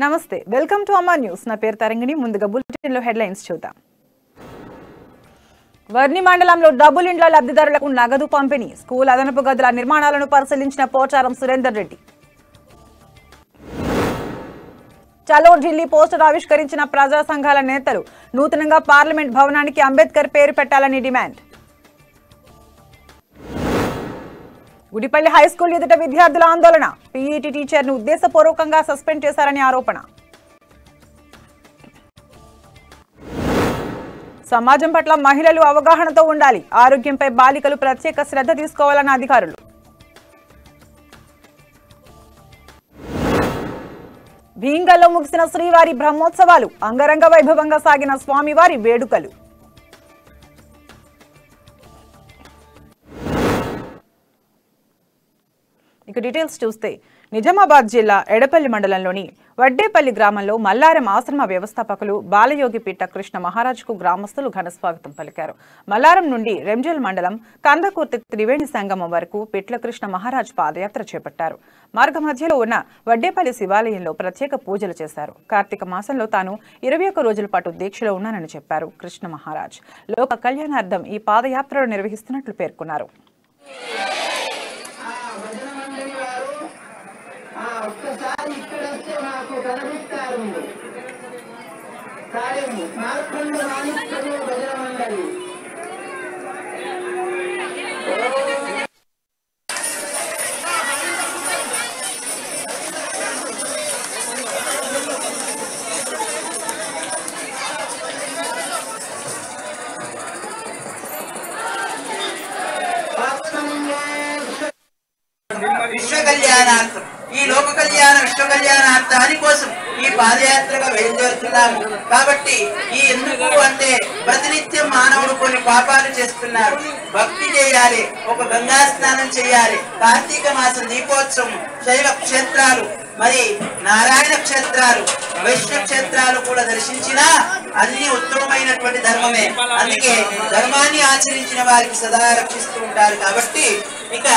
నమస్తే welcome to అమ్మా news నా పేరు తరంగిణి ముందుగా బులెటిన్ లో హెడ్లైన్స్ చూద్దాం వర్ని మండలంలో డబుల్ ఇండ్ల లబ్ధిదారులకు నగదు పంపిణీ స్కూల్ అదనపు గదుల నిర్మాణాలను పరిశీలించిన పోచారం సురేందర్ రెడ్డి చలో ఢిల్లీ పోస్టర్ ఆవిష్కరించిన ప్రజా సంఘాల నేతలు నూతనంగా పార్లమెంట్ భవనానికి అంబేద్కర్ పేరు పెట్టాలని డిమాండ్ గుడిపల్లి హై స్కూల్ ఎదుట విద్యార్థుల ఆందోళన పీఈటీ టీచర్ ను ఉద్దేశపూర్వకంగా సస్పెండ్ చేశారని ఆరోపణ సమాజం పట్ల మహిళలు అవగాహనతో ఉండాలి ఆరోగ్యంపై బాలికలు ప్రత్యేక శ్రద్ధ తీసుకోవాలన్న అధికారులు భీంగల్లో ముగిసిన శ్రీవారి బ్రహ్మోత్సవాలు అంగరంగ వైభవంగా సాగిన స్వామివారి వేడుకలు ఇక డీటెయిల్స్ చూస్తే నిజామాబాద్ జిల్లా ఎడపల్లి మండలంలోని వడ్డేపల్లి గ్రామంలో మల్లారం ఆశ్రమ వ్యవస్థాపకులు బాలయోగిపీఠ కృష్ణ మహారాజ్కు గ్రామస్తులు ఘనస్వాగతం పలికారు. మల్లారం నుండి రెంజల్ మండలం కందకుర్తి త్రివేణి సంగమం వరకు పిట్ల కృష్ణ మహారాజ్ పాదయాత్ర చేపట్టారు. మార్గ మధ్యలో ఉన్న వడ్డేపల్లి శివాలయంలో ప్రత్యేక పూజలు చేశారు. కార్తీక మాసంలో తాను 21 రోజుల పాటు దీక్షలో ఉన్నానని చెప్పారు కృష్ణ మహారాజ్. లోక కళ్యాణార్థం ఈ పాదయాత్రలు నిర్వహిస్తున్నట్లు పేర్కొన్నారు. ఒక్కసారి ఇక్కడ వస్తే మాకు కనిపిస్తారు కార్యము మార్కండ మాణిక్యులు భజన మండలి విశ్వ కళ్యాణార్థం ఈ లోక కళ్యాణ విశ్వ కళ్యాణార్థాని కోసం ఈ పాదయాత్రగా బయలుదేరుతున్నాము. కాబట్టి ఈ ఎందుకు అంటే ప్రతినిత్యం మానవుడు కొన్ని పాపాలు చేస్తున్నారు. భక్తి చేయాలి, ఒక గంగా స్నానం చేయాలి, కార్తీక మాసం దీపోత్సవం, శైవ క్షేత్రాలు, మరి నారాయణ క్షేత్రాలు, వైష్ణవ క్షేత్రాలు కూడా దర్శించినా అన్ని ఉత్తమమైనటువంటి ధర్మమే. అందుకే ధర్మాన్ని ఆచరించిన వారికి సదా రక్షిస్తూ ఉంటారు. కాబట్టి ఇక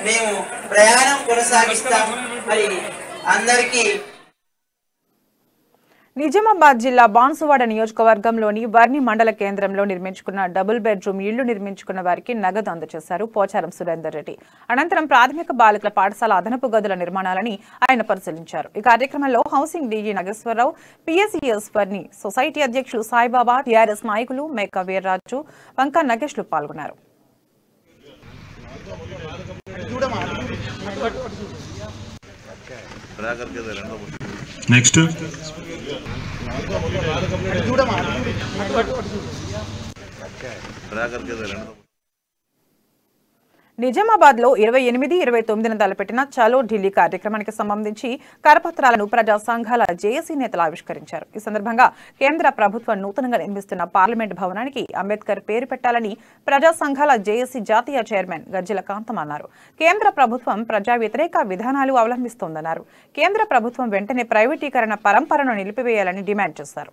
మేము ప్రయాణం కొనసాగిస్తాము. మరి అందరికీ నిజామాబాద్ జిల్లా బాన్సువాడ నియోజకవర్గంలోని వర్ని మండల కేంద్రంలో నిర్మించుకున్న డబుల్ బెడ్రూమ్ ఇళ్లు నిర్మించుకున్న వారికి నగదు అందజేశారు పోచారం సురేందర్ రెడ్డి. అనంతరం ప్రాథమిక బాలికల పాఠశాల అదనపు గదుల నిర్మాణాలని ఆయన పరిశీలించారు. ఈ కార్యక్రమంలో housing DG Nageswararao, PSES Varni society అధ్యక్షులు సాయిబాబా, టీఆర్ఎస్ నాయకులు మేక వీర్రాజు, వంక నగేష్లు పాల్గొన్నారు. నెక్స్ట్ నిజామాబాద్ లో 28, 29 తలపెట్టిన చలో ఢిల్లీ కార్యక్రమానికి సంబంధించి కరపత్రాలను ప్రజా సంఘాల జేఏసీ నేతలు ఆవిష్కరించారు. ఈ సందర్భంగా కేంద్ర ప్రభుత్వం నూతనంగా నిర్మిస్తున్న పార్లమెంట్ భవనానికి అంబేద్కర్ పేరు పెట్టాలని ప్రజా సంఘాల జేఏసీ జాతీయ చైర్మన్ గజ్జల కాంతం అన్నారు. కేంద్ర ప్రభుత్వం ప్రజా వ్యతిరేక విధానాలు అవలంబిస్తోందన్నారు. కేంద్ర ప్రభుత్వం వెంటనే ప్రైవేటీకరణ పరంపరను నిలిపివేయాలని డిమాండ్ చేశారు.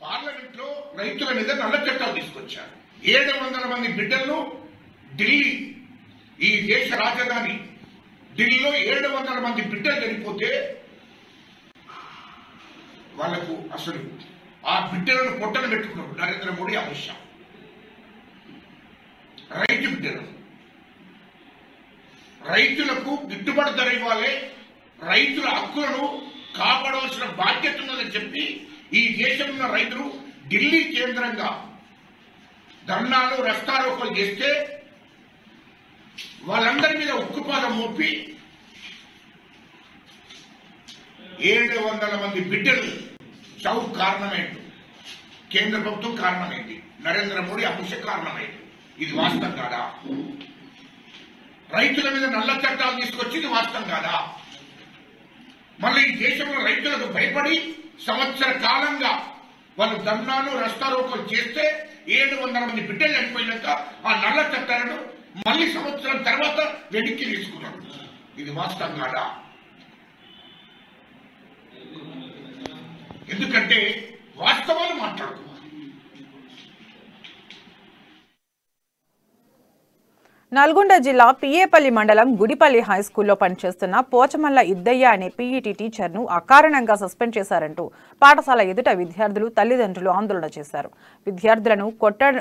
పార్లమెంట్ లో రైతుల మీద నల్ల చట్టాలు తీసుకొచ్చారు. 700 మంది బిడ్డలను ఢిల్లీ, ఈ దేశ రాజధాని ఢిల్లీలో 700 మంది బిడ్డలు చనిపోతే వాళ్లకు అసలు ఆ బిడ్డలను పొట్టను పెట్టుకున్నారు నరేంద్ర మోడీ, అమిత్ షా. రైతు బిడ్డలు, రైతులకు గిట్టుబాటు ధర ఇవ్వాలి, రైతుల హక్కులను కాపాడవలసిన బాధ్యత ఉన్నదని చెప్పి ఈ దేశంలో రైతులు ఢిల్లీ కేంద్రంగా ధర్నాలు, రస్తారోకోలు చేస్తే వాళ్ళందరి మీద ఉక్కుపాదం మోపి 700 మంది బిడ్డలు చావు కారణమైంది. కేంద్ర ప్రభుత్వం కారణమైంది, నరేంద్ర మోడీ, అమిత్ షా కారణమైంది. ఇది వాస్తవం కాదా? రైతుల మీద నల్ల చట్టాలు తీసుకొచ్చింది వాస్తవం కాదా? మళ్ళీ ఈ దేశంలో రైతులకు భయపడి సంవత్సర కాలంగా వాళ్ళు ధర్నాలు, రస్తారోకోలు చేస్తే 700 మంది బిడ్డలు చనిపోయినాక ఆ నల్ల చట్టాలను మళ్ళీ సంవత్సరం తర్వాత వెనక్కి తీసుకున్నారు. ఇది వాస్తవం కాదా? ఎందుకంటే వాస్తవాలు మాట్లాడుకోవాలి. నల్గొండ జిల్లా పిఏపల్లి మండలం గుడిపల్లి హైస్కూల్లో పనిచేస్తున్న పోచమల్ల ఇద్దయ్య అనే పీఈటీ టీచర్ను అకారణంగా సస్పెండ్ చేశారంటూ పాఠశాల ఎదుట విద్యార్థులు తల్లిదండ్రులు ఆందోళన చేశారు. విద్యార్థులను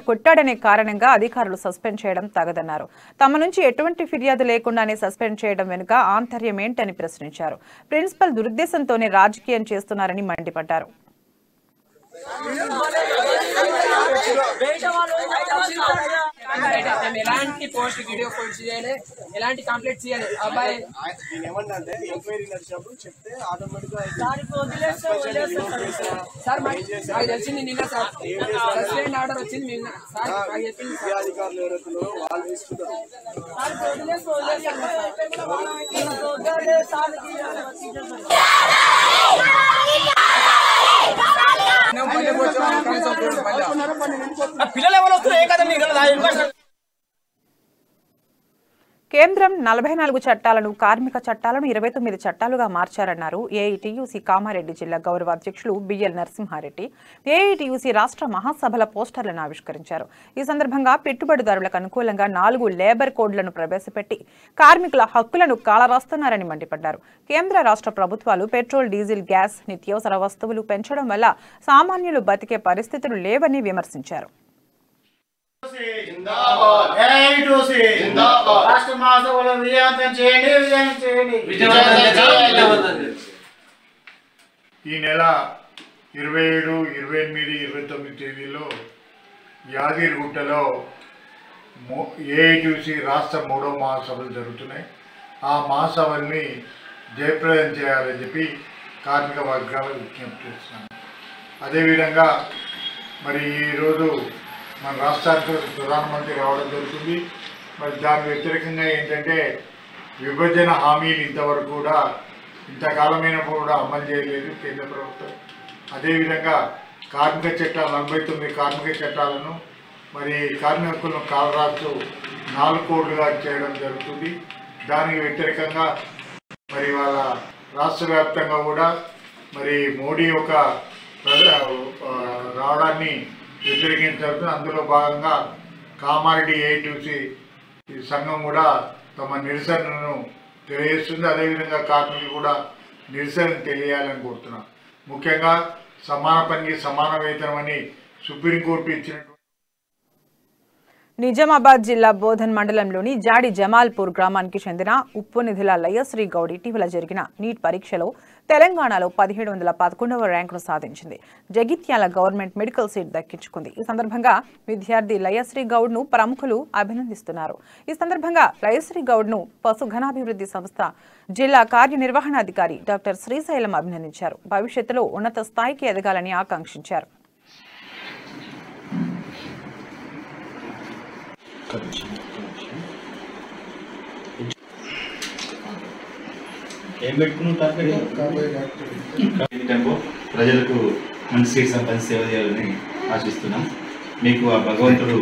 కొట్టాడనే కారణంగా అధికారులు సస్పెండ్ చేయడం తగదన్నారు. తమ నుంచి ఎటువంటి ఫిర్యాదు లేకుండానే సస్పెండ్ చేయడం వెనుక ఆంతర్యం ఏంటని ప్రశ్నించారు. ప్రిన్సిపల్ దురుద్దేశంతోనే రాజకీయం చేస్తున్నారని మండిపడ్డారు. ఎలాంటి పోస్ట్ వీడియో పోస్ట్ చేయాలి, ఎలాంటి కంప్లైంట్ చేయాలి. అబ్బాయి ఏమంటే ఎంక్వైరీ నడిచినప్పుడు చెప్తే ఆటోమేటిక్ గా సార్ నాకు తెలిసింది నిన్న సార్ సస్పెండ్ ఆర్డర్ వచ్చింది నిన్న సార్ నాకు చెప్పింది. అధికారులు ఎవరైతున్నారో వాళ్ళు తీసుకుంటారు. పిల్లలు ఎవరు వస్తున్నారు? ఏ కదండి కేంద్రం 44 చట్టాలను కార్మిక చట్టాలను 29 చట్టాలుగా మార్చారన్నారు ఏఐటీయూసీ కామారెడ్డి జిల్లా గౌరవ అధ్యక్షులు బిఎల్ నరసింహారెడ్డి. ఏఐటీయూసీ రాష్ట్ర మహాసభల పోస్టర్లను ఆవిష్కరించారు. ఈ సందర్భంగా పెట్టుబడిదారులకు అనుకూలంగా 4 లేబర్ కోడ్లను ప్రవేశపెట్టి కార్మికుల హక్కులను కాలరాస్తున్నారని మండిపడ్డారు. కేంద్ర రాష్ట్ర ప్రభుత్వాలు పెట్రోల్, డీజిల్, గ్యాస్, నిత్యావసర వస్తువులు పెంచడం వల్ల సామాన్యులు బతికే పరిస్థితులు లేవని విమర్శించారు. రాష్ట్ర మహాసభలో విజయవంతం చేయండి. ఈ నెల 27, 28, 29 తేదీల్లో యాదగిరిగుట్టలో ఏఐటీయూసీ రాష్ట్ర 3వ మహాసభలు జరుగుతున్నాయి. ఆ మహాసభల్ని జయప్రదం చేయాలని చెప్పి కార్మిక వర్గాలు విజ్ఞప్తి చేస్తున్నాను. అదేవిధంగా మరి ఈరోజు మన రాష్ట్రానికి ప్రధానమంత్రి రావడం జరుగుతుంది. మరి దాని వ్యతిరేకంగా ఏంటంటే విభజన హామీలు ఇంతవరకు కూడా ఇంతకాలమైనప్పుడు కూడా అమలు చేయలేదు కేంద్ర ప్రభుత్వం. అదేవిధంగా కార్మిక చట్టాలు 49 కార్మిక చట్టాలను మరి కార్మిక హక్కులను కాలరాస్తూ 4 కోడ్లుగా చేయడం జరుగుతుంది. దానికి వ్యతిరేకంగా మరి వాళ్ళ రాష్ట్ర వ్యాప్తంగా కూడా మరి మోడీ యొక్క రావడాన్ని వ్యతిరేకించారు. అందులో భాగంగా కామారెడ్డి ఏఐటీయూసీ సంఘం కూడా తమ నిరసనను తెలియజేస్తుంది. అదేవిధంగా కార్మికులు కూడా నిరసన తెలియాలని కోరుతున్నాం. ముఖ్యంగా సమాన పనికి సమాన వేతనం అని సుప్రీంకోర్టు ఇచ్చినటువంటి నిజామాబాద్ జిల్లా బోధన్ మండలంలోని జాడి జమాల్పూర్ గ్రామానికి చెందిన ఉప్పునిధుల లయశ్రీ గౌడ్ ఇటీవల జరిగిన నీట్ పరీక్షలో తెలంగాణలో 1711వ ర్యాంకును సాధించింది. జగిత్యాల గవర్నమెంట్ మెడికల్ సీట్ దక్కించుకుంది. ఈ సందర్భంగా విద్యార్థి లయశ్రీ గౌడ్ను ప్రముఖులు అభినందిస్తున్నారు. ఈ సందర్భంగా లయశ్రీ గౌడ్ను పశుఘనాభివృద్ధి సంస్థ జిల్లా కార్యనిర్వహణాధికారి డాక్టర్ శ్రీశైలం అభినందించారు. భవిష్యత్తులో ఉన్నత స్థాయికి ఎదగాలని ఆకాంక్షించారు. ప్రజలకు మంచి సీట్ సంపాదించి సేవ చేయాలని ఆశిస్తున్నాం. మీకు ఆ భగవంతుడు.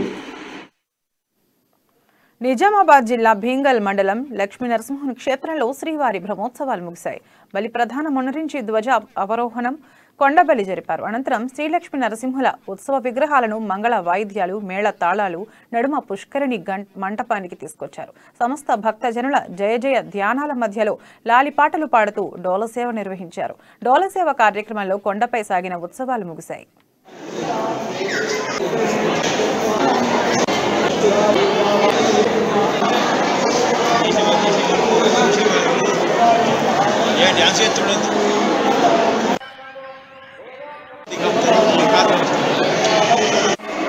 నిజామాబాద్ జిల్లా భీంగల్ మండలం లక్ష్మీ నరసింహన్ క్షేత్రంలో శ్రీవారి బ్రహ్మోత్సవాలు ముగిశాయి. బలి ప్రధానం మునరించి ధ్వజ అవరోహణం, కొండబలి జరిపారు. అనంతరం శ్రీలక్ష్మీ నరసింహుల ఉత్సవ విగ్రహాలను మంగళ వాయిద్యాలు, మేళ తాళాలు నడుమ పుష్కరిణి మంటపానికి తీసుకొచ్చారు. సమస్త భక్తజనుల జయ జయ ధ్యానాల మధ్యలో లాలిపాటలు పాడుతూ డోలసేవ నిర్వహించారు. డోలసేవ కార్యక్రమంలో కొండపై సాగిన ఉత్సవాలు ముగిశాయి.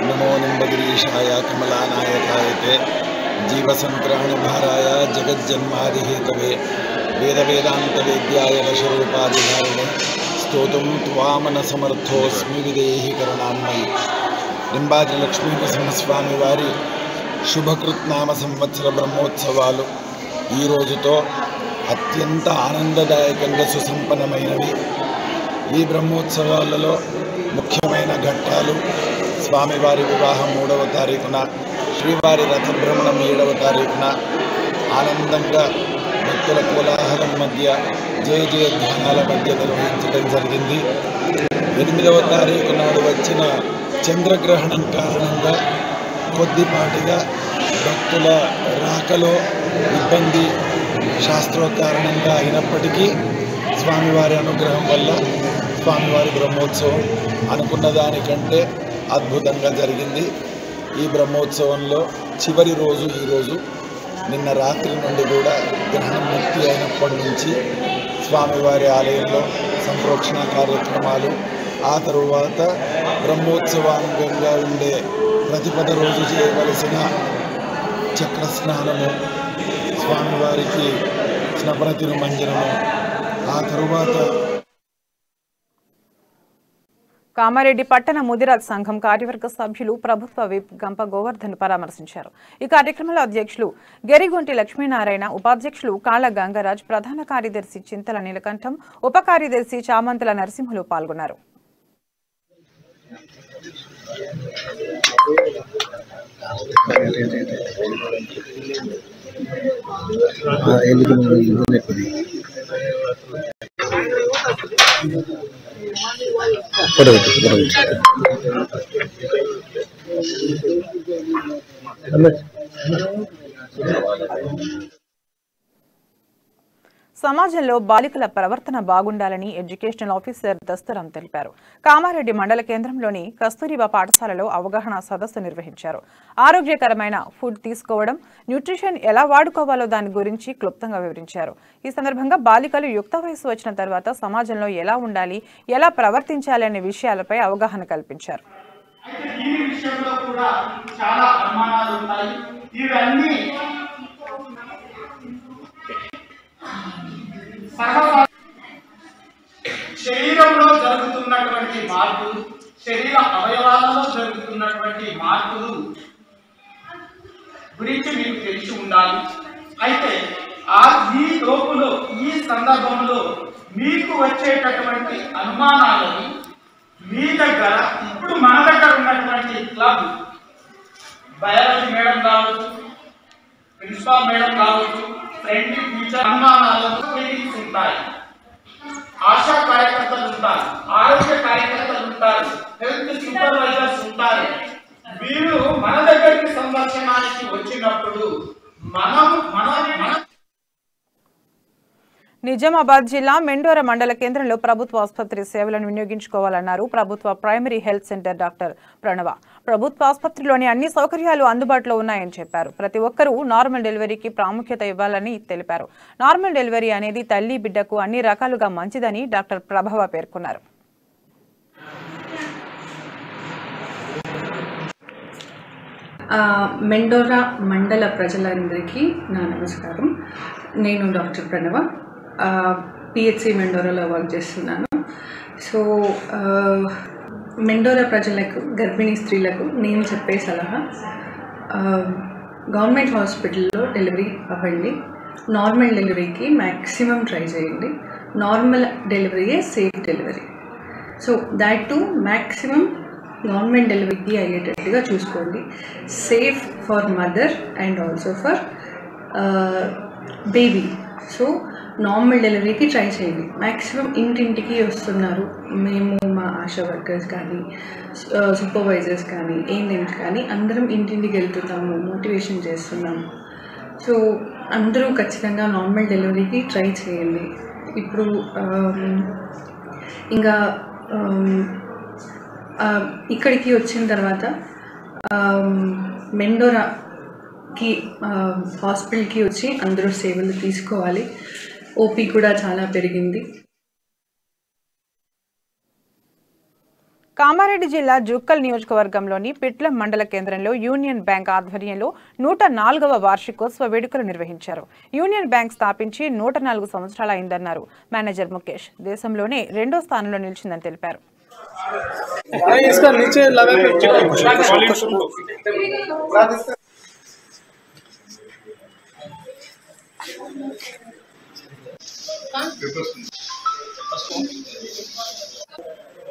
नमो निम्बगिरीशाय कमलानायकाय जीवसंत्राणभाराय जगज्जन्मादिहेतवे वेदवेदान्तवेद्याय वशरूपाधिधारिणे स्तोतुं त्वामनसमर्थोऽस्मि विदेहि करुणामयि. నింబాద్రిలక్ష్మీనరసింహస్వామి వారి శుభకృత్నామ సంవత్సర బ్రహ్మోత్సవాలు ఈ రోజుతో అత్యంత ఆనందదాయకంగా సుసంపన్నమైనవి. ఈ బ్రహ్మోత్సవాలలో ముఖ్యమైన ఘట్టాలు స్వామివారి వివాహం 3వ తారీఖున, శ్రీవారి రథభ్రమణం 7వ తారీఖున ఆనందంగా భక్తుల కోలాహలం మధ్య జయ జయధ్వానాల మధ్య నిర్వహించడం జరిగింది. 8వ తారీఖు నాడు వచ్చిన చంద్రగ్రహణం కారణంగా కొద్దిపాటిగా భక్తుల రాకలో ఇబ్బంది శాస్త్రోక్కారణంగా అయినప్పటికీ స్వామివారి అనుగ్రహం వల్ల స్వామివారి బ్రహ్మోత్సవం అనుకున్న దానికంటే అద్భుతంగా జరిగింది. ఈ బ్రహ్మోత్సవంలో చివరి రోజు ఈరోజు, నిన్న రాత్రి నుండి కూడా గ్రహణం ముక్తి అయినప్పటి నుంచి స్వామివారి ఆలయంలో సంప్రోక్షణ కార్యక్రమాలు, ఆ తరువాత బ్రహ్మోత్సవాంగంగా ఉండే ప్రతిపద రోజు చేయవలసిన చక్ర స్నానము, స్వామివారికి స్నపన తిరుమంజనము, ఆ తరువాత కామారెడ్డి పట్టణ ముదిరాజ్ సంఘం కార్యవర్గ సభ్యులు ప్రభుత్వ విప్ గంప గోవర్ధన్ పరామర్శించారు. ఈ కార్యక్రమంలో అధ్యక్షులు గెరిగొంటి లక్ష్మీనారాయణ, ఉపాధ్యక్షులు కాళ్ళ గంగరాజ్, ప్రధాన కార్యదర్శి చింతల నీలకంఠం, ఉప కార్యదర్శి చామంతుల నరసింహులు పాల్గొన్నారు. సమాజంలో బాలికల ప్రవర్తన బాగుండాలని ఎడ్యుకేషనల్ ఆఫీసర్ దస్తరాం తెలిపారు. కామారెడ్డి మండల కేంద్రంలోని కస్తూరిబా పాఠశాలలో అవగాహన సదస్సు నిర్వహించారు. ఆరోగ్యకరమైన ఫుడ్ తీసుకోవడం, న్యూట్రిషన్ ఎలా వాడుకోవాలో దాని గురించి క్లుప్తంగా వివరించారు. ఈ సందర్భంగా బాలికలు యుక్త వయసు వచ్చిన తర్వాత సమాజంలో ఎలా ఉండాలి, ఎలా ప్రవర్తించాలి అనే విషయాలపై అవగాహన కల్పించారు. శరీరంలో జరుగుతున్నటువంటి మార్పులు, శరీర అవయవాలలో జరుగుతున్నటువంటి మార్పులు గురించి మీకు తెలిసి ఉండాలి. అయితే ఈ లోపులో, ఈ సందర్భంలో మీకు వచ్చేటటువంటి అనుమానాలను మీ దగ్గర, ఇప్పుడు మన దగ్గర ఉన్నటువంటి క్లబ్, బయాలజీ మేడం కావచ్చు, ప్రిన్సిపాల్ మేడం కావచ్చు, ఫ్రెండ్లీ టీచర్ అనుమానాలను క్లినిక్స్ ఉంటాయి, ఆశా కార్యకర్తలు ఉంటారు, ఆరోగ్య కార్యకర్తలు ఉంటారు, హెల్త్ సూపర్వైజర్స్ ఉంటారు. వీరు మన దగ్గరికి సందర్శనానికి వచ్చినప్పుడు నిజామాబాద్ జిల్లా మెండోర మండల కేంద్రంలో ప్రభుత్వ ఆసుపత్రి సేవలను వినియోగించుకోవాలన్నారు ప్రభుత్వ ప్రైమరీ హెల్త్ సెంటర్ డాక్టర్ ప్రణవ. ప్రభుత్వ ఆసుపత్రిలోని అన్ని సౌకర్యాలు అందుబాటులో ఉన్నాయని చెప్పారు. ప్రతి ఒక్కరూ నార్మల్ డెలివరీకి ప్రాముఖ్యత ఇవ్వాలని తెలిపారు. నార్మల్ డెలివరీ అనేది తల్లి బిడ్డకు అన్ని రకాలుగా మంచిదని డాక్టర్ ప్రభవ పేర్కొన్నారు. మెండోరా మండల ప్రజలందరికీ నా నమస్కారం. నేను డాక్టర్ ప్రణవ, పిహెచ్సి మెండోరాలో వర్క్ చేస్తున్నాను. సో మెండోరా ప్రజలకు, గర్భిణీ స్త్రీలకు నేను చెప్పే సలహా, గవర్నమెంట్ హాస్పిటల్లో డెలివరీ అవ్వండి. నార్మల్ డెలివరీకి మ్యాక్సిమం ట్రై చేయండి. నార్మల్ డెలివరీయే safe delivery. So that to maximum government డెలివరీకి అయ్యేటట్టుగా చూసుకోండి. Safe for mother and also for baby. So normal డెలివరీకి ట్రై చేయండి. మ్యాక్సిమం ఇంటింటికి వస్తున్నారు. మేము మా ఆశా వర్కర్స్ కానీ, సూపర్వైజర్స్ కానీ, ఏఎన్ఎంస్ కానీ అందరం ఇంటింటికి వెళ్తున్నాము, మోటివేషన్ చేస్తున్నాము. సో అందరూ ఖచ్చితంగా నార్మల్ డెలివరీకి ట్రై చేయండి. ఇప్పుడు ఇంకా ఇక్కడికి వచ్చిన తర్వాత మెండోరాకి హాస్పిటల్కి వచ్చి అందరూ సేవలు తీసుకోవాలి. ఓపీ కూడా చాలా పెరిగింది. కామారెడ్డి జిల్లా జుక్కల్ నియోజకవర్గంలోని పిట్లం మండల కేంద్రంలో యూనియన్ బ్యాంక్ ఆధ్వర్యంలో 104వ వార్షికోత్సవ వేడుకలు నిర్వహించారు. యూనియన్ బ్యాంక్ స్థాపించి 104 సంవత్సరాలు అయిందన్నారు మేనేజర్ ముఖేష్. దేశంలోనే 2వ స్థానంలో నిలిచిందని తెలిపారు.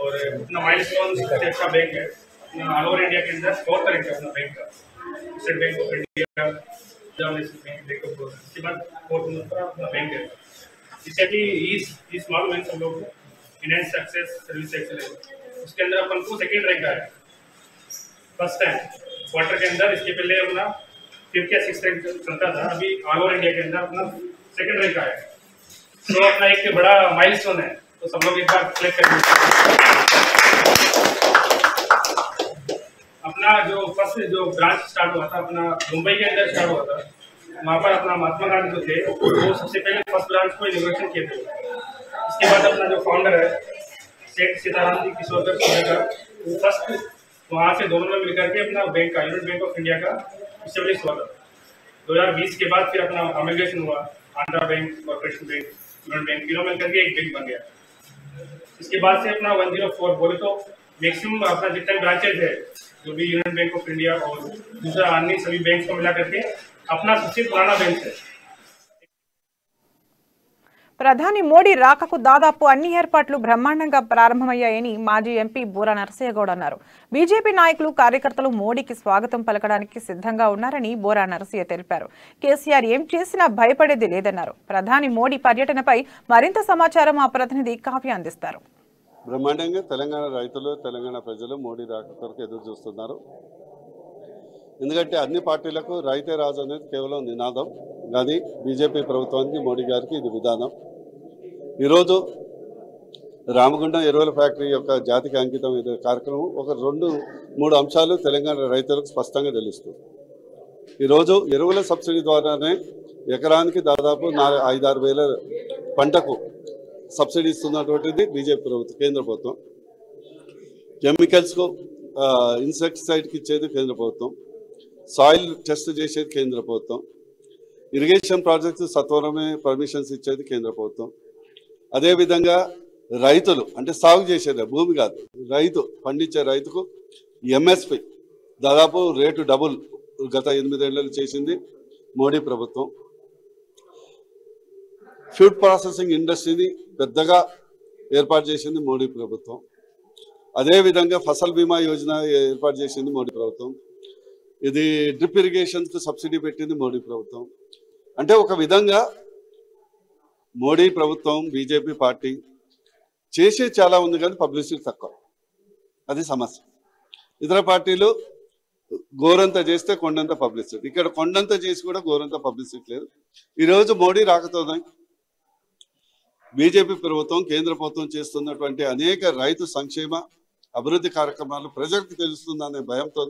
और अपना माइलस्टोन अच्छा बैंक है, ऑल ओवर इंडिया के अंदर स्टोर करेंगे अपना बैंक का, state bank of India, bank of Baroda, इसके बाद फोर्थ नंबर पर अपना बैंक है। इससे कि ई स्मॉल बैंक हम लोग इनहेंस सक्सेस सर्विस एक्सेलेंस, उसके अंदर अपन को सेकेंड रैंक आया फर्स्ट टाइम क्वार्टर के अंदर। इसके पहले अपना 5th या 6th रैंक चलता था, अभी ऑल ओवर इंडिया के अंदर अपना सेकेंड रैंक आया। तो अपना एक बड़ा माइलस्टोन है, तो सब लोग एक बार क्लिक करेंगे। अपना जो फर्स्ट जो ब्रांच स्टार्ट हुआ था अपना मुंबई के अंदर स्टार्ट हुआ था, वहाँ पर अपना महात्मा गांधी जो थे वो सबसे पहले फर्स्ट ब्रांच को इनोवेशन किए थे। इसके बाद अपना जो फाउंडर है सेठ सीताराम जी किशोर का वो फर्स्ट वहाँ से दोनों में मिलकर के अपना बैंक का यूनियन बैंक ऑफ इंडिया का इस्टेब्लिश हुआ था। 2020 के बाद फिर अपना अमेगेशन हुआ, Andhra bank, corporation bank, union bank, तीनों मिलकर के एक बैंक बन गया। इसके बाद से अपना 104 बोले तो मैक्सिमम अपना जितने ब्रांचेज है जो भी यूनियन बैंक ऑफ इंडिया और दूसरा अन्य सभी बैंक को मिला करके अपना सबसे पुराना बैंक है। ప్రధాని మోడీ రాకకు దాదాపు అన్ని ఏర్పాట్లు బ్రహ్మాండంగా ప్రారంభమయ్యాయని మాజీ ఎంపీ బూరా నరసయ్యగౌడ్ అన్నారు. బీజేపీ నాయకులు కార్యకర్తలు మోడీకి స్వాగతం పలకడానికి సిద్ధంగా ఉన్నారని బూరా నరసయ్య తెలిపారు. కేసీఆర్ ఏం చేసినా భయపడేది లేదన్నారు. ప్రధాని మోడీ పర్యటనపై మరింత సమాచారం మా ప్రతినిధి కావ్య అందిస్తారు. బ్రహ్మాండంగా తెలంగాణ రైతులు, తెలంగాణ ప్రజలు మోడీ రాక కొరకు ఎదురు చూస్తున్నారు. ఎందుకంటే అన్ని పార్టీలకు రైతే రాజు అనేది కేవలం నినాదం, కానీ బీజేపీ ప్రభుత్వానికి మోడీ గారికి ఇది విధానం. ఈరోజు రామగుండం ఎరువుల ఫ్యాక్టరీ యొక్క జాతికి అంకితం ఇది కార్యక్రమం ఒక 2-3 అంశాలు తెలంగాణ రైతులకు స్పష్టంగా తెలుస్తుంది. ఈరోజు ఎరువుల సబ్సిడీ ద్వారానే ఎకరానికి దాదాపు 5-6 వేల పంటకు సబ్సిడీ ఇస్తున్నటువంటిది బీజేపీ ప్రభుత్వం, కేంద్ర ప్రభుత్వం. కెమికల్స్కు ఇన్సెక్టిసైడ్కి ఇచ్చేది కేంద్ర ప్రభుత్వం, సాయిల్ టెస్ట్ చేసేది కేంద్ర ప్రభుత్వం, ఇరిగేషన్ ప్రాజెక్టు సత్వరమే పర్మిషన్స్ ఇచ్చేది కేంద్ర ప్రభుత్వం. అదేవిధంగా రైతులు అంటే సాగు చేసేది భూమి కాదు, రైతు పండించే రైతుకు ఎంఎస్పి దాదాపు రేటు డబుల్ గత 8 ఏళ్లలో చేసింది మోడీ ప్రభుత్వం. ఫుడ్ ప్రాసెసింగ్ ఇండస్ట్రీని పెద్దగా ఏర్పాటు చేసింది మోడీ ప్రభుత్వం. అదేవిధంగా ఫసల్ బీమా యోజన ఏర్పాటు చేసింది మోడీ ప్రభుత్వం. ఇది డ్రిప్ ఇరిగేషన్కు సబ్సిడీ పెట్టింది మోడీ ప్రభుత్వం. అంటే ఒక విధంగా మోడీ ప్రభుత్వం, బీజేపీ పార్టీ చేసే చాలా ఉంది కానీ పబ్లిసిటీ తక్కువ, అది సమస్య. ఇతర పార్టీలు గోరంత చేస్తే కొండంత పబ్లిసిటీ, ఇక్కడ కొండంత చేసి కూడా గోరంత పబ్లిసిటీ లేదు. ఈరోజు మోడీ రాకతోనే బీజేపీ ప్రభుత్వం, కేంద్ర ప్రభుత్వం చేస్తున్నటువంటి అనేక రైతు సంక్షేమ అభివృద్ధి కార్యక్రమాలు ప్రజలకు తెలుస్తుందనే భయంతో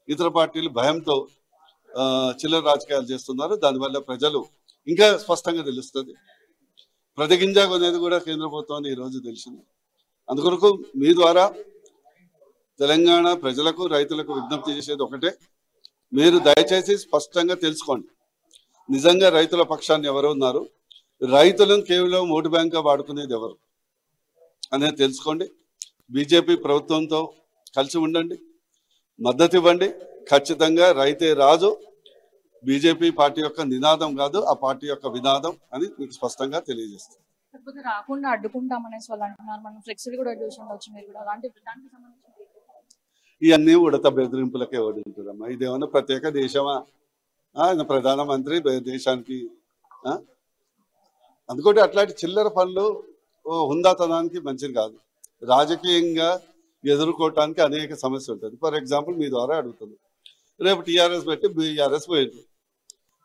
ఇతర పార్టీలు భయంతో చిల్లర రాజకీయాలు చేస్తున్నారు. దానివల్ల ప్రజలు ఇంకా స్పష్టంగా తెలుస్తుంది. ప్రతి గింజ కొనేది కూడా కేంద్ర ప్రభుత్వాన్ని ఈరోజు తెలిసింది. అందుకొరకు మీ ద్వారా తెలంగాణ ప్రజలకు, రైతులకు విజ్ఞప్తి చేసేది ఒకటే, మీరు దయచేసి స్పష్టంగా తెలుసుకోండి నిజంగా రైతుల పక్షాన్ని ఎవరు ఉన్నారు, రైతులను కేవలం ఓటు బ్యాంక్గా వాడుకునేది ఎవరు అనేది తెలుసుకోండి. బీజేపీ ప్రభుత్వంతో కలిసి ఉండండి, మద్దతు ఇవ్వండి. ఖచ్చితంగా రైతే రాజు బీజేపీ పార్టీ యొక్క నినాదం కాదు, ఆ పార్టీ యొక్క వినాదం అని మీకు స్పష్టంగా తెలియజేస్తాం. రాకుండా అడ్డుకుంటామనేసి వాళ్ళు అంటున్నారు. మనం ఫ్లెక్సీలు కూడా చూసి ఉండొచ్చు, మీరు కూడా అలాంటి దానికి సంబంధించి ఇవన్నీ ఉడత బెదిరింపులకే ఓడింటుందమ్మా. ఇదేమన్నా ప్రత్యేక దేశమా? ఆయన ప్రధానమంత్రి దేశానికి. అందుకోటి అట్లాంటి చిల్లర పనులు హుందాతనానికి మంచిది కాదు. రాజకీయంగా ఎదుర్కోవటానికి అనేక సమస్యలు ఉంటుంది. ఫర్ ఎగ్జాంపుల్ మీ ద్వారా అడుగుతుంది, రేపు టీఆర్ఎస్ పెట్టి బీఆర్ఎస్ పోయింది,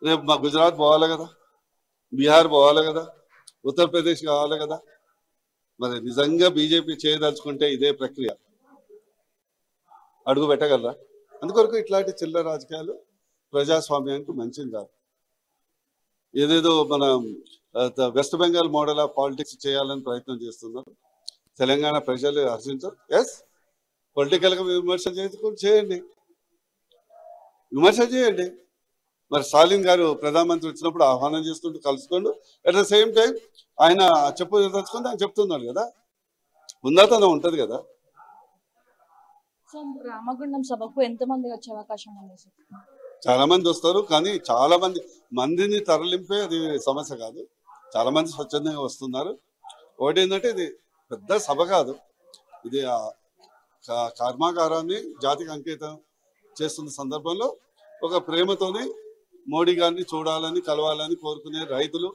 రేపు మా గుజరాత్ పోవాలి కదా, బీహార్ పోవాలి కదా, ఉత్తరప్రదేశ్ కావాలి కదా. మరి నిజంగా బీజేపీ చేయదలుచుకుంటే ఇదే ప్రక్రియ అడుగు పెట్టగలరా? అందుకొరకు ఇట్లాంటి చిల్లర రాజకీయాలు ప్రజాస్వామ్యానికి మంచిది కాదు. ఏదేదో మన west Bengal model of politics చేయాలని ప్రయత్నం చేస్తున్నారు. తెలంగాణ ప్రజలు హర్షించరు. ఎస్, పొలిటికల్గా విమర్శ చేయండి, విమర్శ చేయండి. మరి స్టాలిన్ గారు ప్రధానమంత్రి వచ్చినప్పుడు ఆహ్వానం చేస్తుంటూ కలుసుకోండు. అట్ ద సేమ్ టైం ఆయన తెలుసుకుంటే ఆయన చెప్తున్నాడు కదా, ఉందాతనం ఉంటుంది కదా. రామగుండం సభకు ఎంతమంది వచ్చే అవకాశం ఉంది? చాలా మంది వస్తారు, కానీ చాలా మందిని తరలింపే అది సమస్య కాదు. చాలా మంది స్వచ్ఛందంగా వస్తున్నారు. ఒకటి ఏంటంటే ఇది పెద్ద సభ కాదు, ఇది కర్మాగారాన్ని జాతికి అంకితం చేస్తున్న సందర్భంలో ఒక ప్రేమతోని మోడీ గారిని చూడాలని కలవాలని కోరుకునే రైతులు,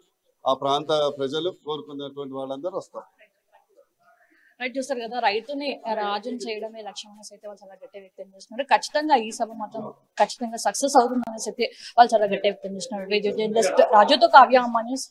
ఆ ప్రాంత ప్రజలు కోరుకునేటువంటి వాళ్ళందరూ వస్తారు. రైట్, చూస్తారు కదా, రైతుని రాజుని చేయడమే లక్ష్యం అనేసి అయితే వాళ్ళు చాలా గట్టిగా వ్యక్తం చేస్తున్నారు. ఖచ్చితంగా ఈ సభ మాత్రం ఖచ్చితంగా సక్సెస్ అవుతుంది అనేసి అయితే వాళ్ళు చాలా గట్టిగా వ్యక్తం చేస్తున్నారు. రాజుతో కావ్య అమ్మ న్యూస్.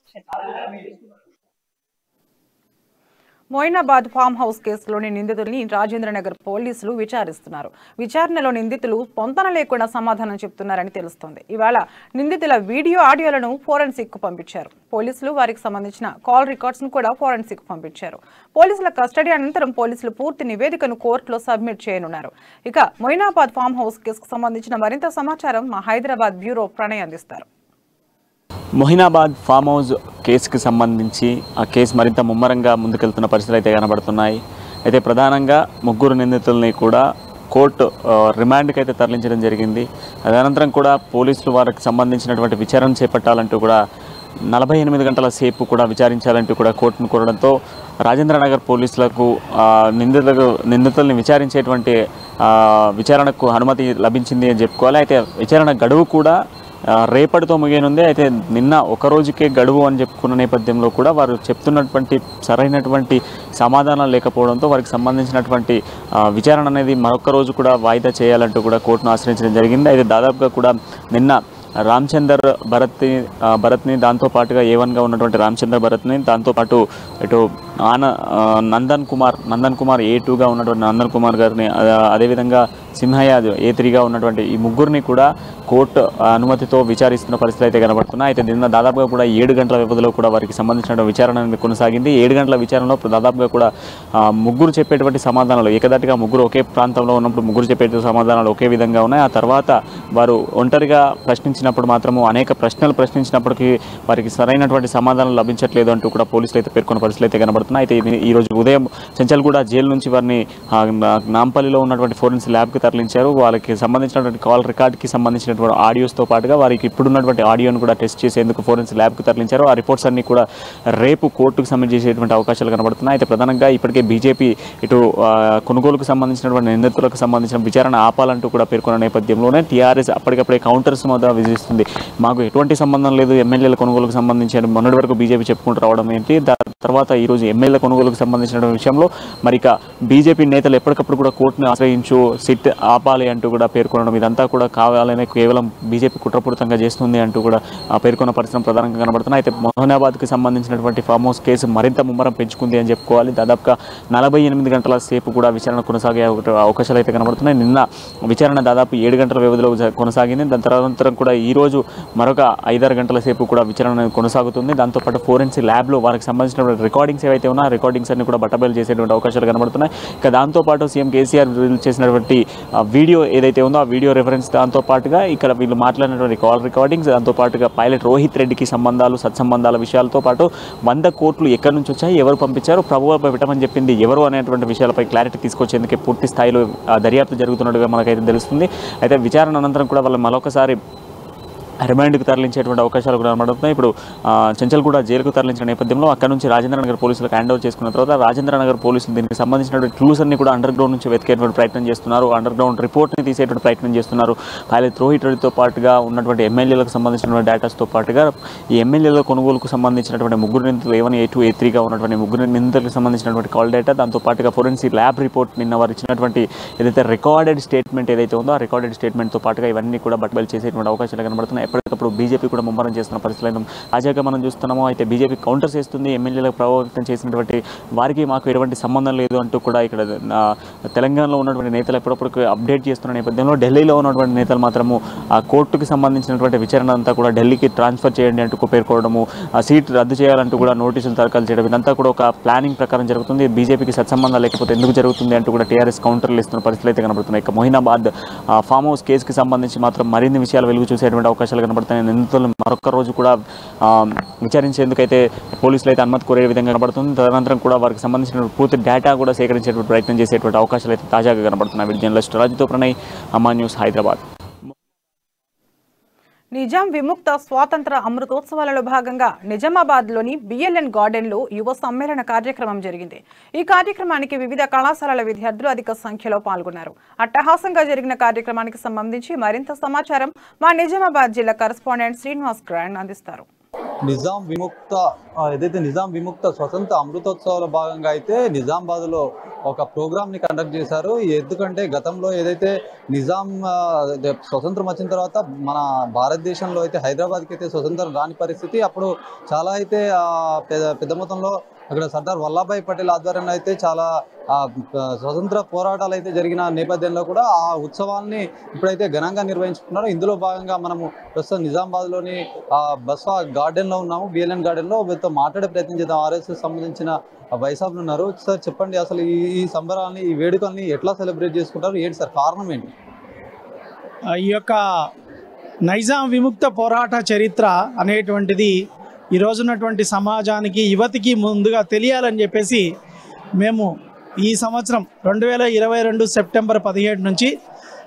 మొయినాబాద్ ఫామ్ హౌస్ కేసులోని నిందితుల్ని రాజేంద్రనగర్ పోలీసులు విచారిస్తున్నారు. విచారణలో నిందితులు పొంతన లేకుండా సమాధానం చెప్తున్నారని తెలుస్తోంది. ఇవాళ నిందితుల వీడియో ఆడియోలను ఫోరెన్సిక్ కు పంపించారు. పోలీసులు వారికి సంబంధించిన కాల్ రికార్డ్స్ ను కూడా ఫోరెన్సిక్ పంపించారు. పోలీసుల కస్టడీ అనంతరం పోలీసులు పూర్తి నివేదికను కోర్టులో సబ్మిట్ చేయనున్నారు. ఇక మొయినాబాద్ ఫామ్ హౌస్ కేసుకు సంబంధించిన మరింత సమాచారం మా హైదరాబాద్ బ్యూరో ప్రణయ్ అందిస్తారు. మొయినాబాద్ ఫామ్ హౌస్ కేసుకు సంబంధించి ఆ కేసు మరింత ముమ్మరంగా ముందుకెళ్తున్న పరిస్థితులు అయితే కనబడుతున్నాయి. అయితే ప్రధానంగా ముగ్గురు నిందితుల్ని కూడా కోర్టు రిమాండ్కి అయితే తరలించడం జరిగింది. అనంతరం కూడా పోలీసులు వారికి సంబంధించినటువంటి విచారణ చేపట్టాలంటూ కూడా 48 గంటల సేపు కూడా విచారించాలంటూ కూడా కోర్టును కోరడంతో రాజేంద్రనగర్ పోలీసులకు నిందితుల్ని విచారించేటువంటి విచారణకు అనుమతి లభించింది అని చెప్పుకోవాలి. అయితే విచారణ గడువు కూడా రేపటితో ముగియనుంది. అయితే నిన్న ఒక రోజుకే గడువు అని చెప్పుకున్న నేపథ్యంలో కూడా వారు చెప్తున్నటువంటి సరైనటువంటి సమాధానాలు లేకపోవడంతో వారికి సంబంధించినటువంటి విచారణ అనేది మరొక రోజు కూడా వాయిదా చేయాలంటూ కూడా కోర్టును ఆశ్రయించడం జరిగింది. అయితే దాదాపుగా కూడా నిన్న రామచందర్ భరత్ని దాంతోపాటుగా A1గా ఉన్నటువంటి రామచందర్ భరత్ని, దాంతోపాటు ఇటు నందన్ కుమార్ A2గా ఉన్నటువంటి నందన్ కుమార్ గారిని, అదేవిధంగా సింహయ్య A3గా ఉన్నటువంటి ఈ ముగ్గురిని కూడా కోర్టు అనుమతితో విచారిస్తున్న పరిస్థితులు అయితే కనబడుతున్నాయి. అయితే నిన్న దాదాపుగా కూడా 7 గంటల వ్యవధిలో కూడా వారికి సంబంధించిన విచారణ అనేది కొనసాగింది. 7 గంటల విచారణలో దాదాపుగా కూడా ముగ్గురు చెప్పేటువంటి సమాధానాలు ఏకదాటిగా ముగ్గురు ఒకే ప్రాంతంలో ఉన్నప్పుడు ముగ్గురు చెప్పేటువంటి సమాధానాలు ఒకే విధంగా ఉన్నాయి. ఆ తర్వాత వారు ఒంటరిగా ప్రశ్నించినప్పుడు మాత్రము అనేక ప్రశ్నలు ప్రశ్నించినప్పటికీ వారికి సరైనటువంటి సమాధానం లభించట్లేదు అంటూ కూడా పోలీసులు అయితే పేర్కొన్న పరిస్థితులు అయితే కనబడుతున్నాయి. అయితే ఈరోజు ఉదయం చెంచల్గూడ జైలు నుంచి వారిని నాంపల్లిలో ఉన్నటువంటి ఫోరెన్సిక్ ల్యాబ్కి తరలించారు. వాళ్ళకి సంబంధించినటువంటి కాల్ రికార్డ్కి సంబంధించినటువంటి ఆడియోస్తో పాటుగా వారికి ఇప్పుడున్నటువంటి ఆడియోను కూడా టెస్ట్ చేసేందుకు ఫోరెన్సిక్ ల్యాబ్కి తరలించారు. ఆ రిపోర్ట్స్ అన్ని కూడా రేపు కోర్టుకు సబ్మిట్ చేసేటువంటి అవకాశాలు కనబడుతున్నాయి. అయితే ప్రధానంగా ఇప్పటికే బీజేపీ ఇటు కొనుగోలుకు సంబంధించినటువంటి నిందితులకు సంబంధించిన విచారణ ఆపాలంటూ కూడా పేర్కొన్న నేపథ్యంలోనే టీఆర్ఎస్ అప్పటికప్పుడే కౌంటర్స్ మీద విధిస్తుంది. మాకు ఎటువంటి సంబంధం లేదు ఎమ్మెల్యేల కొనుగోలుకు సంబంధించి మొన్నటి వరకు బీజేపీ చెప్పుకుంటూ రావడం ఏంటి, తర్వాత ఈరోజు ఎమ్మెల్యే కొనుగోలుకు సంబంధించిన విషయంలో మరి ఇక బీజేపీ నేతలు ఎప్పటికప్పుడు కూడా కోర్టును ఆశ్రయించు సిట్ ఆపాలి అంటూ కూడా పేర్కొనడం, ఇదంతా కూడా కావాలనే కేవలం బీజేపీ కుట్రపూరితంగా చేస్తుంది అంటూ కూడా పేర్కొన్న పరిస్థితులు ప్రధానంగా కనబడుతున్నాయి. అయితే మొహనాబాద్కి సంబంధించినటువంటి ఫామ్ హౌస్ కేసు మరింత ముమ్మరం పెంచుకుంది అని చెప్పుకోవాలి. దాదాపుగా 48 గంటల సేపు కూడా విచారణ కొనసాగే అవకాశాలు అయితే కనబడుతున్నాయి. నిన్న విచారణ దాదాపు 7 గంటల వ్యవధిలో కొనసాగింది. దాని తర్వాత కూడా ఈరోజు మరొక 5-6 గంటల సేపు కూడా విచారణ కొనసాగుతుంది. దాంతోపాటు ఫోరెన్సిక్ ల్యాబ్లో వారికి సంబంధించిన రికార్డింగ్స్ ఏవైతే ఉన్నా రికార్డింగ్స్ అన్ని కూడా బట్టబయలు చేసేటువంటి అవకాశాలు కనబడుతున్నాయి. ఇక దాంతోపాటు సీఎం కేసీఆర్ రిలీజ్ చేసినటువంటి వీడియో ఏదైతే ఉందో ఆ వీడియో రెఫరెన్స్ దాంతోపాటుగా ఇక్కడ వీళ్ళు మాట్లాడినటువంటి కాల్ రికార్డింగ్స్, దాంతోపాటుగా పైలట్ రోహిత్ రెడ్డికి సంబంధాలు సత్సంబంధాల విషయాలతో పాటు 100 కోట్లు ఎక్కడి నుంచి వచ్చాయి, ఎవరు పంపించారు, ప్రభుత్వం పెట్టమని చెప్పింది ఎవరు అనేటువంటి విషయాలపై క్లారిటీ తీసుకొచ్చేందుకే పూర్తి స్థాయిలో దర్యాప్తు జరుగుతున్నట్టుగా మనకైతే తెలుస్తుంది. అయితే విచారణ అనంతరం కూడా వాళ్ళు మరొకసారి రిమాండ్కి తరలించేటువంటి అవకాశాలు కూడా కనబడుతున్నాయి. ఇప్పుడు చెంచల్గూడ జైలుకు తరలించిన నేపథ్యంలో అక్కడ నుంచి రాజేంద్రనగర్ పోలీసులకు హ్యాండ్ ఓవర్ చేసుకున్న తర్వాత రాజేంద్రనగర్ పోలీసులు దీనికి సంబంధించినటువంటి క్లూస్ అన్ని కూడా అండర్ గ్రౌండ్ నుంచి వెతికేటువంటి ప్రయత్నం చేస్తున్నారు. అండర్ గ్రౌండ్ రిపోర్ట్ని తీసేటువంటి ప్రయత్నం చేస్తున్నారు. పైలట్ రోహిత్ రెడ్డితో పాటుగా ఉన్నటువంటి ఎమ్మెల్యేలకు సంబంధించినటువంటి డేటాస్తో పాటుగా ఈ ఎమ్మెల్యేల కొనుగోలుకు సంబంధించినటువంటి ముగ్గురు నిందితులు A1, A2, A3గా ఉన్నటువంటి ముగ్గురు నిందితులకు సంబంధించినటువంటి కాల్ డేటా, దాంతోపాటుగా ఫోరెన్సిక్ ల్యాబ్ రిపోర్ట్ నిన్న వారు ఇచ్చినటువంటి ఏదైతే రికార్డెడ్ స్టేట్మెంట్ ఏదైతే ఉందో ఆ రికార్డెడ్ స్టేట్మెంట్తో పాటుగా ఇవన్నీ కూడా బట్టబయలు చేసేటువంటి అవకాశాలు కనబడుతున్నాయి. ఎప్పటికప్పుడు బీజేపీ కూడా ముమ్మరం చేస్తున్న పరిస్థితులు తాజాగా మనం చూస్తున్నాము. అయితే బీజేపీ కౌంటర్స్ చేస్తుంది. ఎమ్మెల్యేలకు ప్రభావితం చేసినటువంటి వారికి మాకు ఎటువంటి సంబంధం లేదు అంటూ కూడా ఇక్కడ తెలంగాణలో ఉన్నటువంటి నేతలు ఎప్పటికప్పుడు అప్డేట్ చేస్తున్న నేపథ్యంలో ఢిల్లీలో ఉన్నటువంటి నేతలు మాత్రము ఆ కోర్టుకు సంబంధించినటువంటి విచారణ అంతా కూడా ఢిల్లీకి ట్రాన్స్ఫర్ చేయండి అంటూ పేర్కోవడము, ఆ సీట్ రద్దు చేయాలంటూ కూడా నోటీసులు దాఖలు చేయడం, ఇదంతా కూడా ఒక ప్లానింగ్ ప్రకారం జరుగుతుంది. బీజేపీకి సత్సంబంధం లేకపోతే ఎందుకు జరుగుతుంది అంటూ కూడా టీఆర్ఎస్ కౌంటర్లు ఇస్తున్న పరిస్థితులు అయితే కనబడుతున్నాయి. ఇక మొయినాబాద్ ఫామ్ హౌస్ కేసుకి సంబంధించి మాత్రం మరిన్ని విషయాలు వెలుగు చూసేటువంటి అవకాశాలు కనబడుతున్నాయి. నిందితులను మరొక రోజు కూడా విచారించేందుకైతే పోలీసులు అయితే అనుమతి కోరే విధంగా కనబడుతుంది. తదనంతరం కూడా వారికి సంబంధించిన పూర్తి డేటా కూడా సేకరించేటువంటి ప్రయత్నం చేసేటువంటి అవకాశాలు అయితే తాజాగా కనబడుతున్నాయి. జర్నలిస్ట్ రాజుతో ప్రణయ్, అమ్మా న్యూస్, హైదరాబాద్. నిజాం విముక్త స్వాతంత్ర అమృతోత్సవాలలో భాగంగా నిజామాబాద్లోని బిఎల్ఎన్ గార్డెన్లో యువ సమ్మేళన కార్యక్రమం జరిగింది. ఈ కార్యక్రమానికి వివిధ కళాశాలల విద్యార్థులు అధిక సంఖ్యలో పాల్గొన్నారు. అట్టహాసంగా జరిగిన కార్యక్రమానికి సంబంధించి మరింత సమాచారం మా నిజామాబాద్ జిల్లా కరెస్పాండెంట్ శ్రీనివాస్ గ్రాండ్ అందిస్తారు. నిజాం విముక్త స్వతంత్ర అమృతోత్సవాల భాగంగా అయితే నిజామాబాద్లో ఒక ప్రోగ్రామ్ని కండక్ట్ చేశారు. ఎందుకంటే గతంలో ఏదైతే నిజాం స్వతంత్రం వచ్చిన తర్వాత మన భారతదేశంలో అయితే హైదరాబాద్కి అయితే స్వతంత్రం రాని పరిస్థితి. అప్పుడు చాలా అయితే పెద్ద మొత్తంలో అక్కడ సర్దార్ వల్లభాయ్ పటేల్ ఆధ్వర్యంలో అయితే చాలా స్వతంత్ర పోరాటాలు అయితే జరిగిన నేపథ్యంలో కూడా ఆ ఉత్సవాల్ని ఇప్పుడైతే ఘనంగా నిర్వహించుకున్నారు. ఇందులో భాగంగా మనము ప్రస్తుతం నిజామాబాద్లోని బస్వా గార్డెన్లో ఉన్నాము. బిఎల్ఎన్ గార్డెన్లో వీరితో మాట్లాడే ప్రయత్నం చేద్దాం. ఆర్ఎస్ఎస్ సంబంధించిన వైసాబ్లు ఉన్నారు. సార్ చెప్పండి, అసలు ఈ సంబరాలని ఈ వేడుకల్ని ఎట్లా సెలబ్రేట్ చేసుకుంటారు, ఏంటి సార్ కారణం ఏంటి? ఈ యొక్క నైజాం విముక్త పోరాట చరిత్ర అనేటువంటిది ఈ రోజున్నటువంటి సమాజానికి యువతికి ముందుగా తెలియాలని చెప్పేసి మేము ఈ సంవత్సరం 2022 సెప్టెంబర్ 17 నుంచి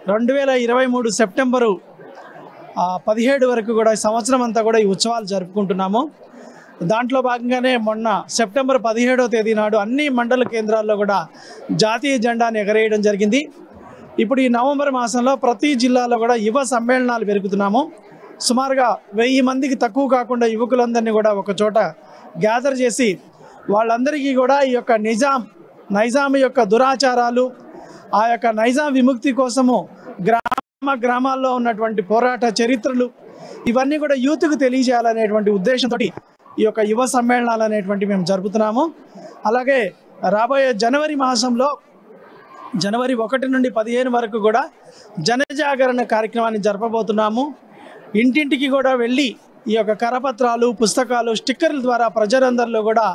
2023 సెప్టెంబరు 17 వరకు కూడా ఈ సంవత్సరం అంతా కూడా ఈ ఉత్సవాలు జరుపుకుంటున్నాము. దాంట్లో భాగంగానే మొన్న సెప్టెంబర్ 17వ తేదీ నాడు అన్ని మండల కేంద్రాల్లో కూడా జాతీయ జెండాను ఎగరేయడం జరిగింది. ఇప్పుడు ఈ నవంబర్ మాసంలో ప్రతి జిల్లాలో కూడా యువ సమ్మేళనాలు పెరుగుతున్నాము. సుమారుగా 1000 మందికి తక్కువ కాకుండా యువకులందరినీ కూడా ఒక చోట గ్యాదర్ చేసి వాళ్ళందరికీ కూడా ఈ యొక్క నైజాం యొక్క దురాచారాలు, ఆ యొక్క నైజాం విముక్తి కోసము గ్రామాల్లో ఉన్నటువంటి పోరాట చరిత్రలు ఇవన్నీ కూడా యూత్కు తెలియజేయాలనేటువంటి ఉద్దేశంతో ఈ యొక్క యువ సమ్మేళనాలు అనేటువంటి మేము జరుపుతున్నాము. అలాగే రాబోయే జనవరి మాసంలో జనవరి 1 నుండి 15 వరకు కూడా జనజాగరణ కార్యక్రమాన్ని జరపబోతున్నాము. ఇంటింటికి కూడా వెళ్ళి ఈ యొక్క కరపత్రాలు, పుస్తకాలు, స్టిక్కర్ల ద్వారా ప్రజలందరిలో కూడా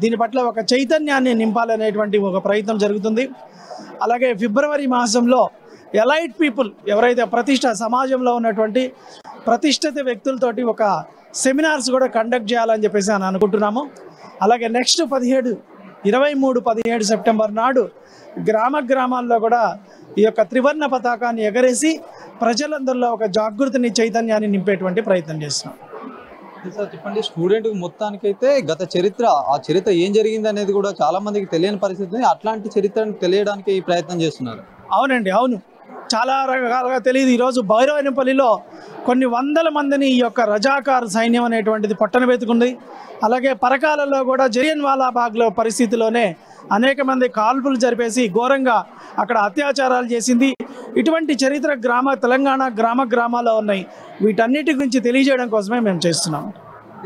దీని పట్ల ఒక చైతన్యాన్ని నింపాలనేటువంటి ఒక ప్రయత్నం జరుగుతుంది. అలాగే ఫిబ్రవరి మాసంలో ఎలైట్ పీపుల్ ఎవరైతే సమాజంలో ఉన్నటువంటి ప్రతిష్ఠిత వ్యక్తులతోటి ఒక సెమినార్స్ కూడా కండక్ట్ చేయాలని చెప్పేసి అని అనుకుంటున్నాము. అలాగే నెక్స్ట్ 23-17 సెప్టెంబర్ నాడు గ్రామాల్లో కూడా ఈ యొక్క త్రివర్ణ పతాకాన్ని ఎగరేసి ప్రజలందరిలో ఒక జాగృతిని, చైతన్యాన్ని నింపేటువంటి ప్రయత్నం చేస్తున్నాం. సార్ చెప్పండి, స్టూడెంట్ మొత్తానికైతే గత ఆ చరిత్ర ఏం జరిగింది అనేది కూడా చాలా మందికి తెలియని పరిస్థితి. అట్లాంటి చరిత్రను తెలియడానికి ఈ ప్రయత్నం చేస్తున్నారు. అవునండి, అవును, చాలా రకాలుగా తెలియదు. ఈరోజు భైరవనపల్లిలో కొన్ని వందల మందిని ఈ యొక్క రజాకార్ సైన్యం అనేటువంటిది పట్టణ వెతుకుంది. అలాగే పరకాలలో కూడా జలియన్వాలా బాగ్లో పరిస్థితిలోనే అనేక మంది కాల్పులు జరిపేసి ఘోరంగా అక్కడ అత్యాచారాలు చేసింది. ఇటువంటి చరిత్ర తెలంగాణ గ్రామాల్లో ఉన్నాయి. వీటన్నిటి గురించి తెలియజేయడం కోసమే మేము చేస్తున్నాం.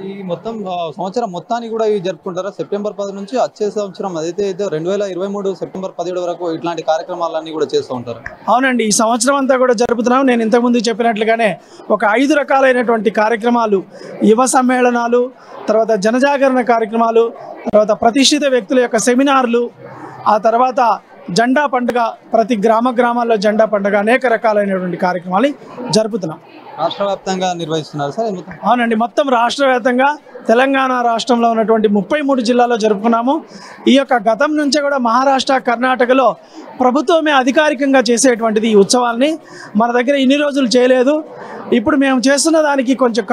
ఈ మొత్తం సంవత్సరం మొత్తాన్ని కూడా ఇవి జరుపుకుంటారా? సెప్టెంబర్ 10 నుంచి వచ్చే సంవత్సరం అదైతే 2023 సెప్టెంబర్ 17 వరకు ఇట్లాంటి కార్యక్రమాలన్నీ కూడా చేస్తూ ఉంటారు. అవునండి, ఈ సంవత్సరం అంతా కూడా జరుపుతున్నాం. నేను ఇంతకుముందు చెప్పినట్లుగానే ఒక 5 రకాలైనటువంటి కార్యక్రమాలు, యువ సమ్మేళనాలు, తర్వాత జనజాగరణ కార్యక్రమాలు, తర్వాత ప్రతిష్ఠిత వ్యక్తుల యొక్క సెమినార్లు, ఆ తర్వాత జెండా పండుగ, ప్రతి గ్రామాల్లో జెండా పండుగ, అనేక రకాలైనటువంటి కార్యక్రమాలు జరుపుతున్నాం. రాష్ట్ర వ్యాప్తంగా నిర్వహిస్తున్నారు సార్? అవునండి, మొత్తం రాష్ట్ర వ్యాప్తంగా తెలంగాణ రాష్ట్రంలో ఉన్నటువంటి 33 జిల్లాల్లో జరుపుకున్నాము. ఈ యొక్క గతం నుంచే కూడా మహారాష్ట్ర, కర్ణాటకలో ప్రభుత్వమే అధికారికంగా చేసేటువంటిది ఈ ఉత్సవాల్ని. మన దగ్గర ఇన్ని రోజులు చేయలేదు. ఇప్పుడు మేము చేస్తున్న దానికి కొంచెం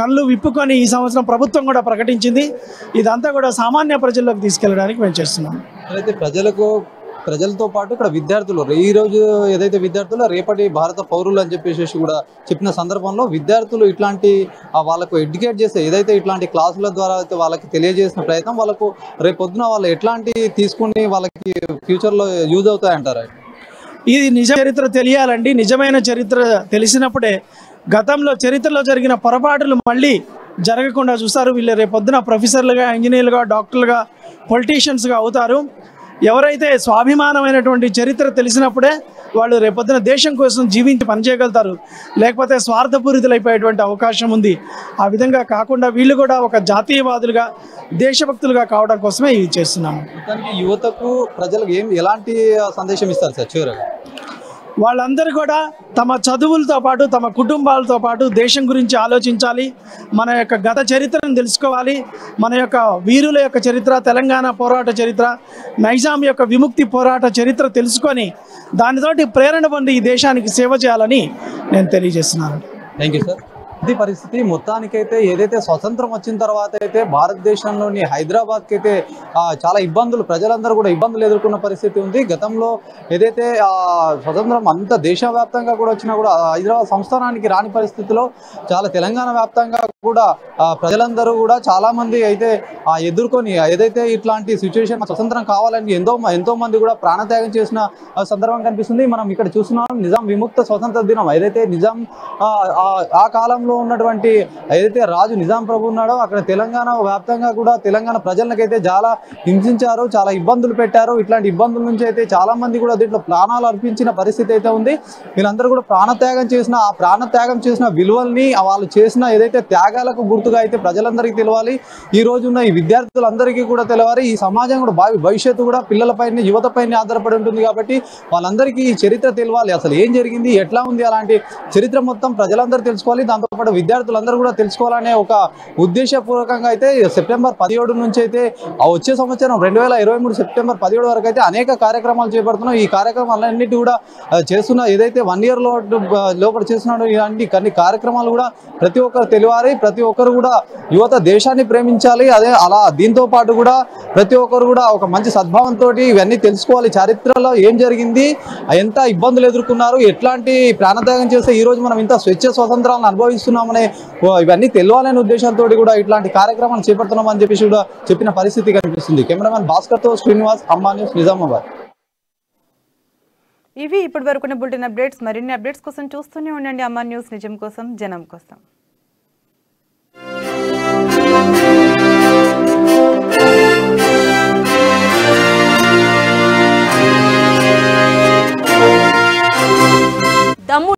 కళ్ళు విప్పుకొని ఈ సంవత్సరం ప్రభుత్వం కూడా ప్రకటించింది. ఇదంతా కూడా సామాన్య ప్రజల్లోకి తీసుకెళ్ళడానికి మేము చేస్తున్నాం. అయితే ప్రజలతో పాటు ఇక్కడ విద్యార్థులు, ఈ రోజు ఏదైతే విద్యార్థులు రేపటి భారత పౌరులు అని చెప్పేసి కూడా చెప్పిన సందర్భంలో విద్యార్థులు ఇట్లాంటి వాళ్ళకు ఎడ్యుకేట్ చేసే ఏదైతే ఇట్లాంటి క్లాసుల ద్వారా అయితే వాళ్ళకి తెలియజేసిన ప్రయత్నం వాళ్ళకు రేపొద్దున వాళ్ళు ఎట్లాంటి తీసుకుని వాళ్ళకి ఫ్యూచర్లో యూజ్ అవుతాయంటారా? ఇది నిజ చరిత్ర తెలియాలండి. నిజమైన చరిత్ర తెలిసినప్పుడే గతంలో చరిత్రలో జరిగిన పొరపాటులు మళ్ళీ జరగకుండా చూస్తారు. వీళ్ళు రేపొద్దున ప్రొఫెసర్లుగా, ఇంజనీర్లుగా, డాక్టర్లుగా, పొలిటీషియన్స్గా అవుతారు. ఎవరైతే స్వాభిమానమైనటువంటి చరిత్ర తెలిసినప్పుడే వాళ్ళు రేపొద్దున దేశం కోసం జీవించి పనిచేయగలుగుతారు. లేకపోతే స్వార్థపూరితులైపోయేటువంటి అవకాశం ఉంది. ఆ విధంగా కాకుండా వీళ్ళు కూడా ఒక జాతీయవాదులుగా, దేశభక్తులుగా కావడం కోసమే ఇది చేస్తున్నాము. యువతకు, ప్రజలకు ఎలాంటి సందేశం ఇస్తారు సార్ చివరగా? వాళ్ళందరూ కూడా తమ చదువులతో పాటు తమ కుటుంబాలతో పాటు దేశం గురించి ఆలోచించాలి. మన యొక్క గత చరిత్రను తెలుసుకోవాలి. మన యొక్క వీరుల యొక్క చరిత్ర, తెలంగాణ పోరాట చరిత్ర, నైజాం యొక్క విముక్తి పోరాట చరిత్ర తెలుసుకొని దానితోటి ప్రేరణ పొంది ఈ దేశానికి సేవ చేయాలని నేను తెలియజేస్తున్నాను. Thank you sir. ఇది పరిస్థితి. మొత్తానికైతే ఏదైతే స్వతంత్రం వచ్చిన తర్వాత అయితే భారతదేశంలోని హైదరాబాద్కి అయితే చాలా ఇబ్బందులు, ప్రజలందరూ కూడా ఇబ్బందులు ఎదుర్కొన్న పరిస్థితి ఉంది. గతంలో ఏదైతే స్వతంత్రం అంత దేశవ్యాప్తంగా కూడా వచ్చినా కూడా హైదరాబాద్ సంస్థానానికి రాని పరిస్థితిలో చాలా తెలంగాణ వ్యాప్తంగా కూడా ప్రజలందరూ కూడా చాలామంది అయితే ఎదుర్కొని ఏదైతే ఇట్లాంటి సిచ్యువేషన్ స్వతంత్రం కావాలని ఎంతో మంది కూడా ప్రాణత్యాగం చేసిన సందర్భం కనిపిస్తుంది. మనం ఇక్కడ చూస్తున్నాం నిజాం విముక్త స్వతంత్ర దినం. ఏదైతే నిజాం ఆ కాలంలో ఉన్నటువంటి ఏదైతే రాజు నిజాం ప్రభు ఉన్నాడో అక్కడ తెలంగాణ వ్యాప్తంగా కూడా తెలంగాణ ప్రజలకైతే చాలా హింసించారు, చాలా ఇబ్బందులు పెట్టారు. ఇట్లాంటి ఇబ్బందుల నుంచి అయితే చాలా మంది కూడా దీంట్లో ప్రాణాలు అర్పించిన పరిస్థితి అయితే ఉంది. వీళ్ళందరూ కూడా ప్రాణత్యాగం చేసిన విలువల్ని వాళ్ళు చేసిన ఏదైతే త్యాగాలకు గుర్తుగా అయితే ప్రజలందరికీ తెలవాలి. ఈ రోజున్న ఈ విద్యార్థులందరికీ కూడా తెలవాలి. ఈ సమాజం కూడా భవిష్యత్తు కూడా పిల్లలపైన యువతపైన ఆధారపడి ఉంటుంది కాబట్టి వాళ్ళందరికీ ఈ చరిత్ర తెలవాలి. అసలు ఏం జరిగింది, ఎట్లా ఉంది, అలాంటి చరిత్ర మొత్తం ప్రజలందరూ తెలుసుకోవాలి. దాంతోపాటు విద్యార్థులందరూ కూడా తెలుసుకోవాలనే ఒక ఉద్దేశపూర్వకంగా అయితే సెప్టెంబర్ 17 నుంచి అయితే వచ్చే సంవత్సరం 2023 సెప్టెంబర్ 17 వరకు అయితే అనేక కార్యక్రమాలు చేపడుతున్నాం. ఈ కార్యక్రమాలన్నిటి కూడా చేస్తున్న ఏదైతే 1 year లోపల చేస్తున్నాడో ఇలాంటి కొన్ని కార్యక్రమాలు కూడా ప్రతి ఒక్కరు తెలియాలి. ప్రతి ఒక్కరు కూడా యువత దేశాన్ని ప్రేమించాలి. అలా దీంతో పాటు కూడా ప్రతి ఒక్కరు కూడా ఒక మంచి సద్భావంతో ఇవన్నీ తెలుసుకోవాలి. చరిత్రలో ఏం జరిగింది, ఎంత ఇబ్బందులు ఎదుర్కొన్నారు, ఎట్లాంటి ప్రాణత్యాగం చేస్తే ఈ రోజు మనం ఇంత స్వేచ్ఛ స్వతంత్రాలను అనుభవిస్తున్నామనే ఇవన్నీ తెలియాలనే ఉద్దేశంతో కూడా ఇట్లాంటి కార్యక్రమాలు చేపడుతున్నామని చెప్పేసి కూడా చెప్పిన పరిస్థితి కనిపిస్తుంది. కెమెరామెన్ భాస్కర్తో శ్రీనివాస్, అమ్మా న్యూస్, నిజామాబాద్. ఇవి ఇప్పటి వరకున్న బులెటిన్ అప్డేట్స్. మరిన్ని అప్డేట్స్ కోసం చూస్తూనే ఉండండి అమ్మా న్యూస్, నిజం కోసం జనం కోసం.